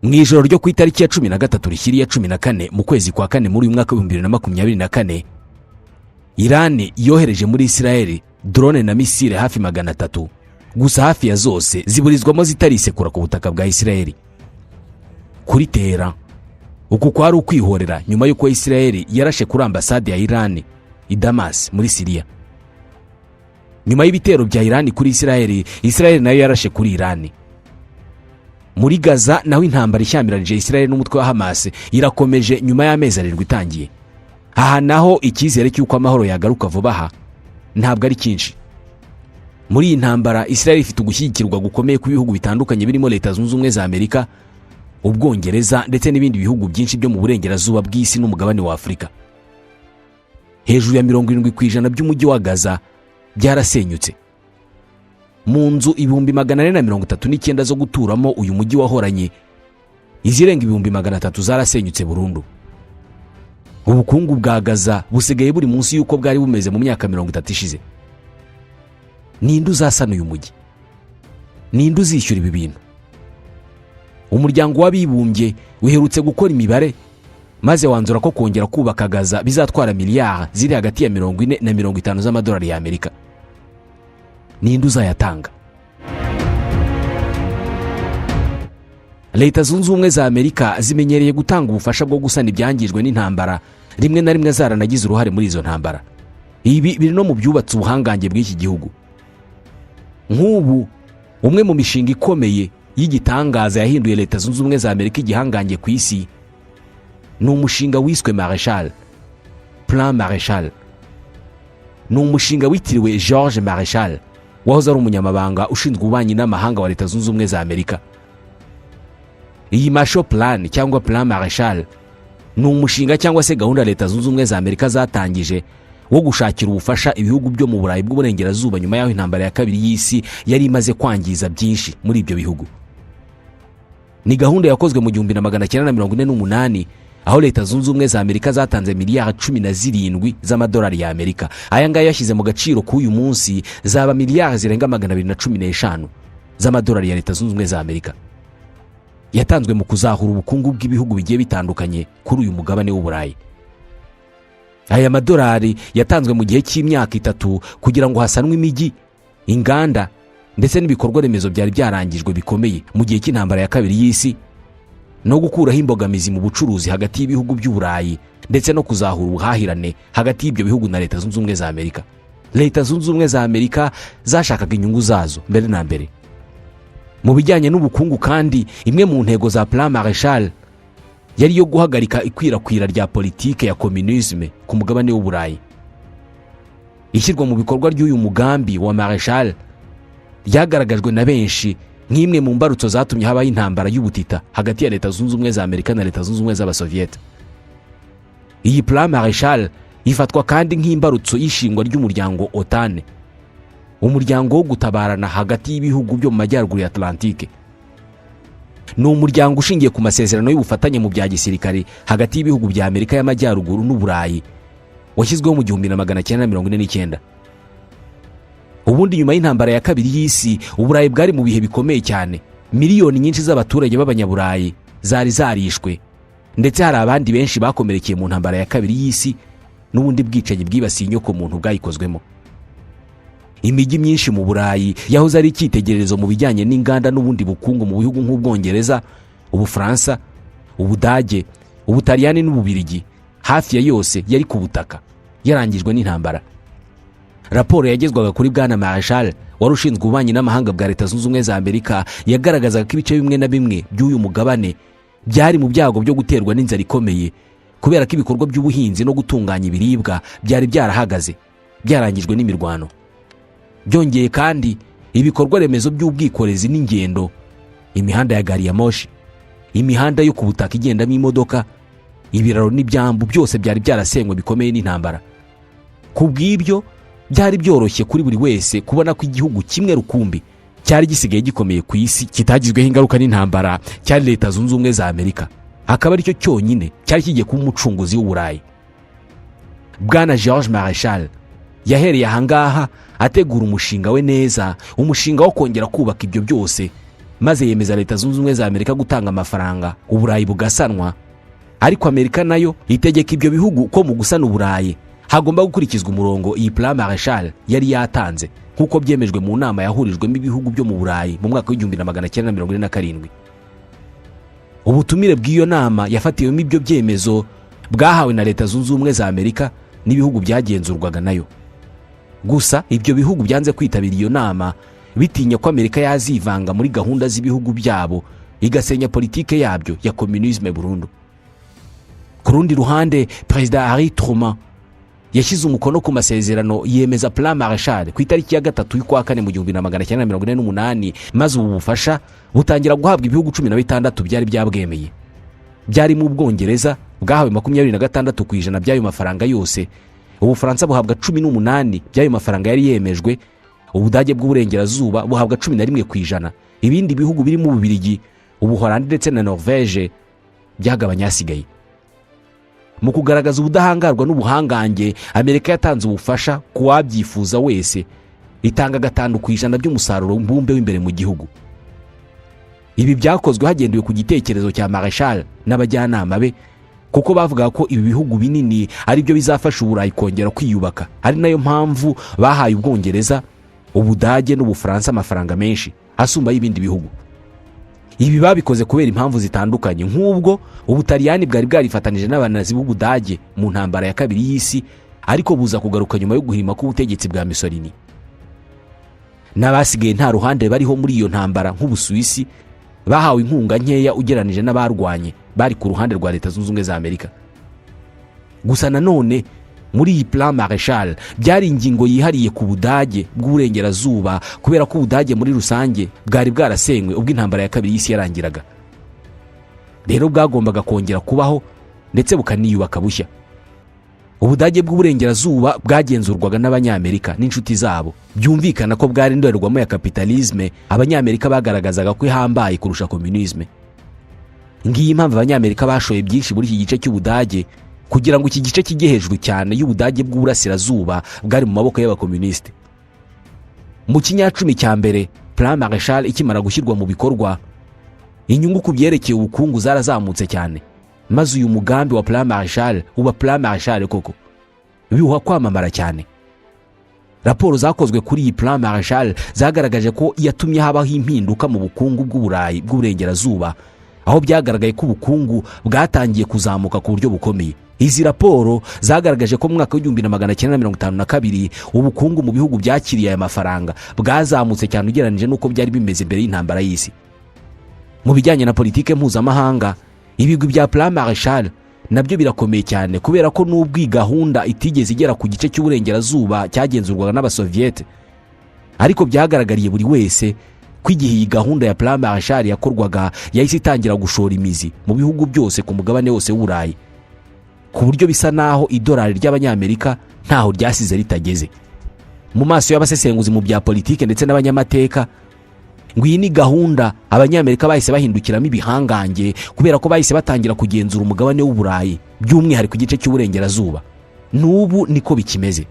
mu ijoro ryo ku itariki ya 13 rishyiriye 14 mu kwezi kwa kane muri uyu mwaka wa 2024 Iran yohereje muri Israel drone na misile hafi 300, gusa hafi ya zose ziburizwamo zitarisekura ku butaka bwa Israel. Kuri Tehran uku kwari ukwihorera nyuma yuko Israel yarashe kuri ambasade ya Iran i Damas muri Syria. Nyuma y'ibitero bya Iran kuri Israel nayo yarashe kuri Iran. Muri Gaza naho intambara ishyamiranyije Israel n'umutwe wa Hamas irakomeje nyuma y'amezi 7 itangiye. Aha naho icyizere cy'uko amahoro yagaruka vuba aha ntabwo ari cyinshi. Muri iyi ntambara Israel ifite ugushyigikirwa gukomeye ku bihugu bitandukanye birimo Leta Zunze Ubumwe za Amerika, Ubwongereza ndetse n'ibindi bihugu byinshi byo mu burengerazuba bw'isi n'umugabane wa Afurika. Hejuru ya 70% by'umujyi wa Gaza byarasenyutse. Mu nzu 439 zo guturamo uyu mujyi wahoranye, izirenga 300 zarasenyutse burundu. Ubukungu bwa Gaza busigaye buri munsi yuko bwari bumeze mu myaka 30 ishize. Ninde uzasana uyu mujyi? Ninde uzishyura ibi bintu? Umuryango w'abibumbye uherutse gukora imibare maze wanzura ko kongera kubaka Gaza bizatwara miliyari ziri hagati ya 40 na 50 z'amadolari ya Amerika. Ninde uzayatanga? Leta Zunze Ubumwe za Amerika zimenyereye gutanga ubufasha bwo gusana ibyangijwe n'intambara, rimwe na rimwe zaranagize uruhare muri izo ntambara. Ibi biri no mu byubatse ubuhangange bw'iki gihugu. Nk'ubu umwe mu mishinga ikomeye y'igitangaza yahinduye Leta Zunze Ubumwe za Amerika igihangange ku isi ni umushinga wiswe Marshall, Plan Marshall. Ni umushinga witiriwe George Marshall wahoze ari umunyamabanga ushinzwe ububanyi n'amahanga wa Leta Zunze Ubumwe za Amerika. Iyi Marshall Plan cyangwa Plan Marshall ni umushinga cyangwa se gahunda Leta Zunze Ubumwe za Amerika zatangije wo gushakira ubufasha ibihugu byo mu Burayi bw'uburengerazuba nyuma y'aho intambara ya kabiri y'isi yari imaze kwangiza byinshi muri ibyo bihugu. Ni gahunda yakozwe mu 1948 aho Leta Zunze Ubumwe za Amerika zatanze miliyari 17 z'amadolari ya Amerika. Aya ngaya yashyize mu gaciro k'uyu munsi zaba miliyari zirenga 215 z'amadolari ya Leta Zunze Ubumwe za Amerika. Yatanzwe mu kuzahura ubukungu bw'ibihugu bigiye bitandukanye kuri uyu mugabane w'Uburayi. Aya madolari yatanzwe mu gihe cy'imyaka 3 kugira ngo hasanwe imijyi, inganda ndetse n'ibikorwa remezo byari byarangijwe bikomeye mu gihe cy'intambara ya kabiri y'isi, no gukuraho imbogamizi mu bucuruzi hagati y'ibihugu by'Uburayi ndetse no kuzahura ubuhahirane hagati y'ibyo bihugu na Leta Zunze Ubumwe za Amerika. Leta Zunze Ubumwe za Amerika zashakaga inyungu zazo mbere na mbere. Mu bijyanye n'ubukungu kandi, imwe mu ntego za Plan Marshall yari yo guhagarika ikwirakwira rya politike ya communisme ku mugabane w'Uburayi. Ishyirwa mu bikorwa ry'uyu mugambi wa Marshall ryagaragajwe na benshi nk'imwe mu mbarutso zatumye habaho intambara y'ubutita hagati ya Leta Zunze Ubumwe za Amerika na Leta Zunze Ubumwe z'Abasoviete. Iyi Plan Marshall ifatwa kandi nk'imbarutso y'ishingwa ry'umuryango OTAN, umuryango wo gutabarana hagati y'ibihugu byo mu majyaruguru ya Atlantique. Ni umuryango ushingiye ku masezerano y'ubufatanye mu bya gisirikare hagati y'ibihugu bya Amerika y'Amajyaruguru n'Uburayi washyizweho mu 1949. Ubundi nyuma y'intambara ya kabiri y'isi, Uburayi bwari mu bihe bikomeye cyane. Miliyoni nyinshi z'abaturage b'Abanyaburayi zari zarishwe, ndetse hari abandi benshi bakomerekeye mu ntambara ya kabiri y'isi n'ubundi bwicanyi bwibasiye inyoko muntu bwayikozwemo. Imijyi myinshi mu Burayi yahoze ari icyitegererezo mu bijyanye n'inganda n'ubundi bukungu mu bihugu nk'Ubwongereza, Ubufaransa, Ubudage, Ubutaliyani n'Ububirigi, hafi ya yose yari ku butaka yarangijwe n'intambara. Raporo yagezwaga kuri Bwana Marshall wari ushinzwe ububanyi n'amahanga bwa Leta Zunze Ubumwe za Amerika yagaragazaga ko ibice bimwe na bimwe by'uyu mugabane byari mu byago byo guterwa n'inzara ikomeye kubera ko ibikorwa by'ubuhinzi no gutunganya ibiribwa byari byarahagaze, byarangijwe n'imirwano. Byongeye kandi ibikorwa remezo by'ubwikorezi n'ingendo, imihanda ya gari ya moshi, imihanda yo ku butaka igendamo imodoka, ibiraro n'ibyambu byose byari byarasenywe bikomeye n'intambara. Kubw'ibyo byari byoroshye kuri buri wese kubona ko igihugu kimwe rukumbi cyari gisigaye gikomeye ku isi kitagizweho ingaruka n'intambara cyari Leta Zunze Ubumwe za Amerika, akaba ari cyo cyonyine cyari kigiye kuba umucunguzi w'Uburayi. Bwana George Marshall yahereye ahangaha ategura umushinga we neza, umushinga wo kongera kubaka ibyo byose maze yemeza Leta Zunze Ubumwe za Amerika gutanga amafaranga Uburayi bugasanwa, ariko Amerika nayo itegeka ibyo bihugu ko mu gusana Uburayi hagomba gukurikizwa umurongo iyi Plan Marshall yari yatanze nk'uko byemejwe mu nama yahurijwemo ibihugu byo mu Burayi mu mwaka w'1947. Ubutumire bw'iyo nama yafatiwemo ibyo byemezo bwahawe na Leta Zunze Ubumwe za Amerika n'ibihugu byagenzurwaga nayo. Gusa ibyo bihugu byanze kwitabira iyo nama bitinya ko Amerika yazivanga muri gahunda z'ibihugu byabo igasenya politike yabyo ya communisme burundu. Ku rundi ruhande, Perezida Harry Truman yashyize umukono ku masezerano yemeza Plan Marshall ku itariki ya 3 y'ukwa kane mu 1948, maze ubu bufasha butangira guhabwa ibihugu 16 byari byabwemeye. Byari mu Bwongereza bwahawe 26% by'ayo mafaranga yose, Ubufaransa buhabwa 18 by'ayo mafaranga yari yemejwe, Ubudage bw'uburengerazuba buhabwa 11%, ibindi bihugu biri mu Bubiligi, Ubuholandi ndetse na Norvège byagabanya asigaye. Mu kugaragaza ubudahangarwa n'ubuhangange, Amerika yatanze ubufasha ku wabyifuza wese, itanga 5% by'umusaruro mbumbe w'imbere mu gihugu. Ibi byakozwe hagendewe ku gitekerezo cya Marshall n'abajyanama be, kuko bavuga ko ibi bihugu binini ari byo bizafasha Uburayi kongera kwiyubaka, ari nayo mpamvu bahaye Ubwongereza, Ubudage n'Ubufaransa amafaranga menshi asumba y'ibindi bihugu. Ibi babikoze kubera impamvu zitandukanye, nk'ubwo Ubutaliyani bwari bwarifatanije n'abanazi b'Ubudage mu ntambara ya kabiri y'isi, ariko buza kugaruka nyuma yo guhirima k'ubutegetsi bwa Mussolini. N'abasigaye nta ruhande bariho muri iyo ntambara nk'Ubusuwisi bahawe inkunga nkeya ugeranije n'abarwanye bari ku ruhande rwa Leta Zunze Ubumwe za Amerika. Gusa nanone muri iyi Plan Marshall byari ingingo yihariye ku Budage bw'uburengerazuba, kubera ko Ubudage muri rusange bwari bwarasenywe ubwo intambara ya kabiri y'isi yarangiraga. Rero bwagombaga kongera kubaho ndetse bukaniyubaka bushya. Ubudage bw'uburengerazuba bwagenzurwaga n'Abanyamerika n'inshuti zabo, byumvikana ko bwari indorerwamo ya kapitalisme Abanyamerika bagaragazaga ko ihambaye kurusha communisme. Ngiyi impamvu Abanyamerika bashoye byinshi muri iki gice cy'Ubudage, kugira ngo iki gice kijye hejuru cyane y'Ubudage bw'uburasirazuba bwari mu maboko y'abakomuniste. Mu kinyacumi cya mbere Plan Marshall ikimara gushyirwa mu bikorwa, inyungu ku byerekeye ubukungu zarazamutse cyane, maze uyu mugambi wa Plan Marshall uba Plan Marshall koko, bihuha kwamamara cyane. Raporo zakozwe kuri iyi Plan Marshall zagaragaje ko yatumye habaho impinduka mu bukungu bw'Uburayi bw'uburengerazuba, aho byagaragaye ko ubukungu bwatangiye kuzamuka ku buryo bukomeye. Izi raporo zagaragaje ko mu mwaka w'1952 ubukungu mu bihugu byakiriye aya mafaranga bwazamutse cyane ugeranije n'uko byari bimeze mbere y'intambara y'isi. Mu bijyanye na politike mpuzamahanga, ibigwi bya Plan Marshall nabyo birakomeye cyane, kubera ko n'ubwo iyi gahunda itigeze igera ku gice cy'uburengerazuba cyagenzurwaga n'Abasoviete, ariko byagaragariye buri wese ko igihe iyi gahunda ya Plan Marshall yakorwaga yahise itangira gushora imizi mu bihugu byose ku mugabane wose w'Uburayi, ku buryo bisa naho idolari ry'Abanyamerika ntaho ryasize ritageze. Mu maso y'abasesenguzi mu bya politike ndetse n'abanyamateka, ngo iyi ni gahunda Abanyamerika bahise bahindukiramo ibihangange, kubera ko bahise batangira kugenzura umugabane w'Uburayi, by'umwihariko igice cy'uburengerazuba. N'ubu niko bikimeze,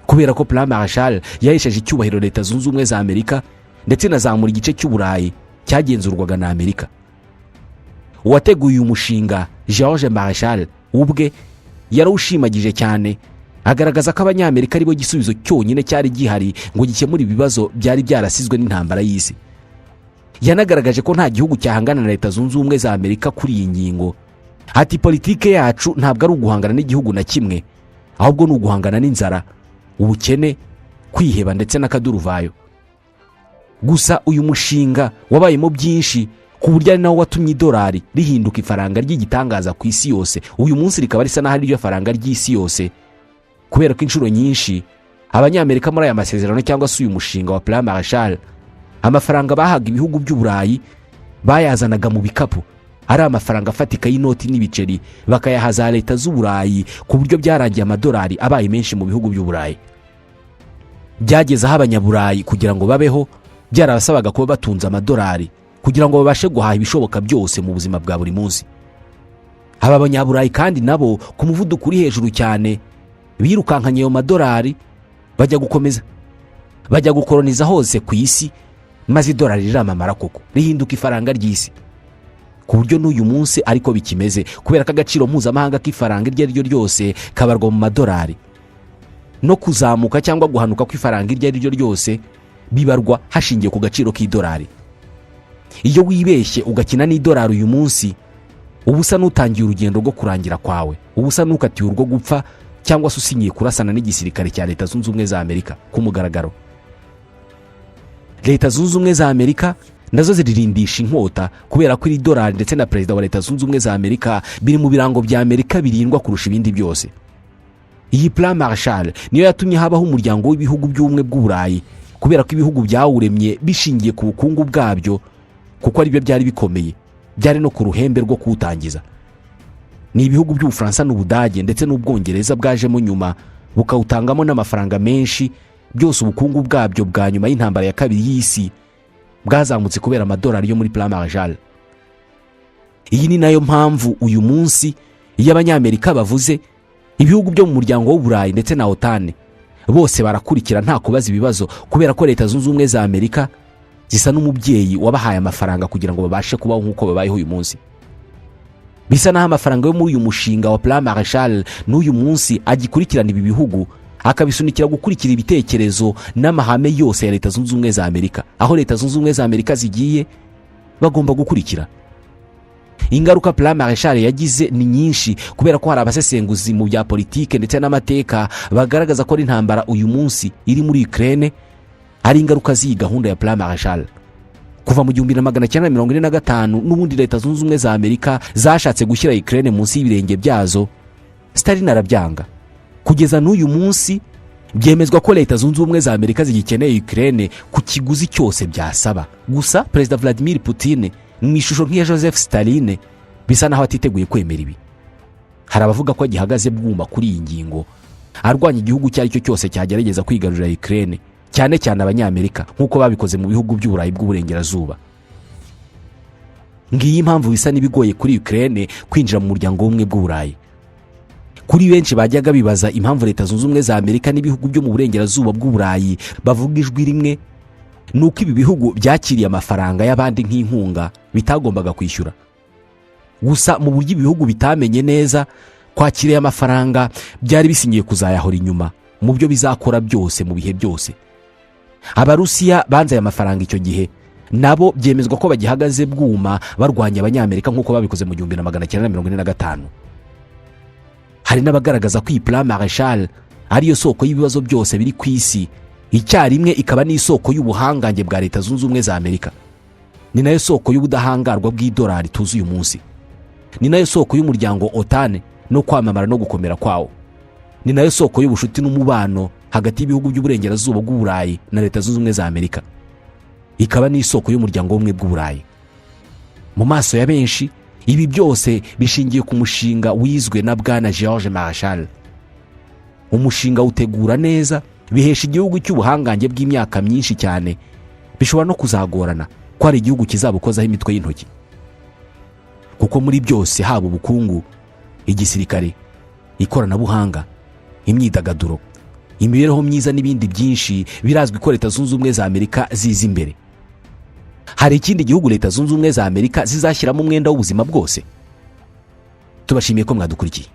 kubera ko Plan Marshall yahesheje icyubahiro Leta Zunze Ubumwe za Amerika ndetse nazamura igice cy'Uburayi cyagenzurwaga na Amerika. Uwateguye uyu mushinga George Marshall ubwe yarawushimagije cyane, agaragaza ko Abanyamerika aribo gisubizo cyonyine cyari gihari ngo gikemure ibibazo byari byarasizwe n'intambara y'isi. Yanagaragaje ko nta gihugu cyahangana na Leta Zunze Ubumwe za Amerika kuri iyi ngingo. Ati politike yacu ntabwo ari uguhangana n'igihugu na kimwe, ahubwo ni uguhangana n'inzara, ubukene, kwiheba ndetse n'akaduruvayo. Gusa uyu mushinga wabayemo byinshi, ku buryo ari nawo watumye idolari rihinduka ifaranga ry'igitangaza ku isi yose. Uyu munsi rikaba risa n'aho ari ryo faranga ry'isi yose, kubera ko inshuro nyinshi Abanyamerika muri aya masezerano cyangwa se uyu mushinga wa Plan Marshall, amafaranga bahaga ibihugu by'Uburayi bayazanaga mu bikapu, ari amafaranga afatika y'inoti n'ibiceri, bakayahaza Leta z'Uburayi, ku buryo byarangiye amadolari abaye menshi mu bihugu by'Uburayi. Byageze aho Abanyaburayi kugira ngo babeho byarabasabaga kuba batunze amadolari kugira ngo babashe guhaha ibishoboka byose mu buzima bwa buri munsi. Aba Abanyaburayi kandi nabo ku muvuduko uri hejuru cyane birukankanye ayo madolari, bajya gukoloniza hose ku isi, maze idolari riramamara koko rihinduka ifaranga ry'isi, ku buryo n'uyu munsi ariko bikimeze, kubera ko agaciro mpuzamahanga k'ifaranga iryo ari ryo ryose kabarwa mu madolari, no kuzamuka cyangwa guhanuka kw'ifaranga iryo ari ryo ryose bibarwa hashingiye ku gaciro k'idolari. Iyo wibeshye ugakina n'idolari uyu munsi, uba usa n'utangiye urugendo rwo kurangira kwawe, uba usa n'ukatiye urwo gupfa, cyangwa se usinyiye kurasana n'igisirikare cya Leta Zunze Ubumwe za Amerika ku mugaragaro. Leta Zunze Ubumwe za Amerika nazo ziririmbisha inkota, kubera ko iri dolari ndetse na perezida wa Leta Zunze Ubumwe za Amerika biri mu birango bya Amerika birindwa kurusha ibindi byose. Iyi Plan Marshall niyo yatumye habaho umuryango w'ibihugu by'ubumwe bw'Uburayi, kubera ko ibihugu byawuremye bishingiye ku bukungu bwabyo, kuko ari byo byari bikomeye, byari no ku ruhembe rwo kuwutangiza. Ni ibihugu by'Ubufaransa n'Ubudage ndetse n'Ubwongereza bwajemo nyuma bukawutangamo n'amafaranga menshi, byose ubukungu bwabyo bwa nyuma y'intambara ya kabiri y'isi bwazamutse kubera amadolari yo muri Plan Marshall. Iyi ni nayo mpamvu uyu munsi iyo abanyamerika bavuze, ibihugu byo mu muryango w'Uburayi ndetse na OTAN bose barakurikira nta kubaza ibibazo, kubera ko Leta Zunze Ubumwe za Amerika zisa n'umubyeyi wabahaye amafaranga kugira ngo babashe kubaho nk'uko babayeho uyu munsi. Bisa naho amafaranga yo muri uyu mushinga wa Plan Marshall n'uyu munsi agikurikirana ibi bihugu, akabisunikira gukurikira ibitekerezo n'amahame yose ya Leta Zunze Ubumwe za Amerika. Aho Leta Zunze Ubumwe za Amerika zigiye bagomba gukurikira. Ingaruka Plan Marshall yagize ni nyinshi, kubera ko hari abasesenguzi mu bya politike ndetse n'amateka bagaragaza ko intambara uyu munsi iri muri Ukraine ari ingaruka z'iyi gahunda ya Plan Marshall. Kuva mu 1945 n'ubundi Leta Zunze Ubumwe za Amerika zashatse gushyira Ukraine munsi y'ibirenge byazo, Stalin arabyanga. Kugeza n'uyu munsi byemezwa ko Leta Zunze Ubumwe za Amerika zigikeneye Ukraine ku kiguzi cyose byasaba. Gusa Perezida Vladimir Putin mu ishusho nk'iya Joseph Stalin bisa naho atiteguye kwemera ibi. Hari abavuga ko agihagaze bwuma kuri iyi ngingo, arwanya igihugu cyari cyo cyose cyagerageza kwigarurira Ukraine, cyane cyane abanyamerika nk'uko babikoze mu bihugu by'Uburayi bw'uburengerazuba. Ngiyi impamvu bisa nibigoye kuri Ukraine kwinjira mu muryango w'ubumwe bw'Uburayi. Kuri benshi bajyaga bibaza impamvu Leta Zunze Ubumwe za Amerika n'ibihugu byo mu burengerazuba bw'Uburayi bavuga ijwi rimwe, nuko ibi bihugu byakiriye amafaranga y'abandi nk'inkunga bitagombaga kwishyura. Gusa mu buryo ibihugu bitamenye neza, kwakiriye amafaranga byari bisingiye kuzayahora inyuma mu byo bizakora byose mu bihe byose. Abarusiya banzaye amafaranga icyo gihe, nabo byemezwa ko bagihagaze bwuma barwanya abanyamerika nk'uko babikoze mu 1945. Hari n'abagaragaza ko iyi Plan Marshall ariyo soko y'ibibazo byose biri ku isi, icyarimwe ikaba n'isoko y'ubuhangange bwa Leta Zunze Ubumwe za Amerika. Ni nayo soko y'ubudahangarwa bw'idolari tuzi uyu munsi. Ni nayo soko y'umuryango OTAN no kwamamara no gukomera kwawo. Ni nayo soko y'ubushuti n'umubano hagati y'ibihugu by'uburengerazuba bw'Uburayi na Leta Zunze Ubumwe za Amerika. Ikaba n'isoko y'umuryango w'ubumwe bw'Uburayi. Mu maso ya benshi ibi byose bishingiye ku mushinga wizwe na Bwana George Marshall. Umushinga utegura neza, bihesha igihugu cy'ubuhangange bw'imyaka myinshi cyane, bishobora no kuzagorana ko ari igihugu kizabukozaho imitwe y'intoki. Kuko muri byose, haba ubukungu, igisirikare, ikoranabuhanga, imyidagaduro, imibereho myiza n'ibindi byinshi, birazwi ko Leta Zunze Ubumwe za Amerika ziza imbere. Hari ikindi gihugu Leta Zunze Ubumwe za Amerika zizashyiramo umwenda w'ubuzima bwose? Tubashimiye ko mwadukurikiye.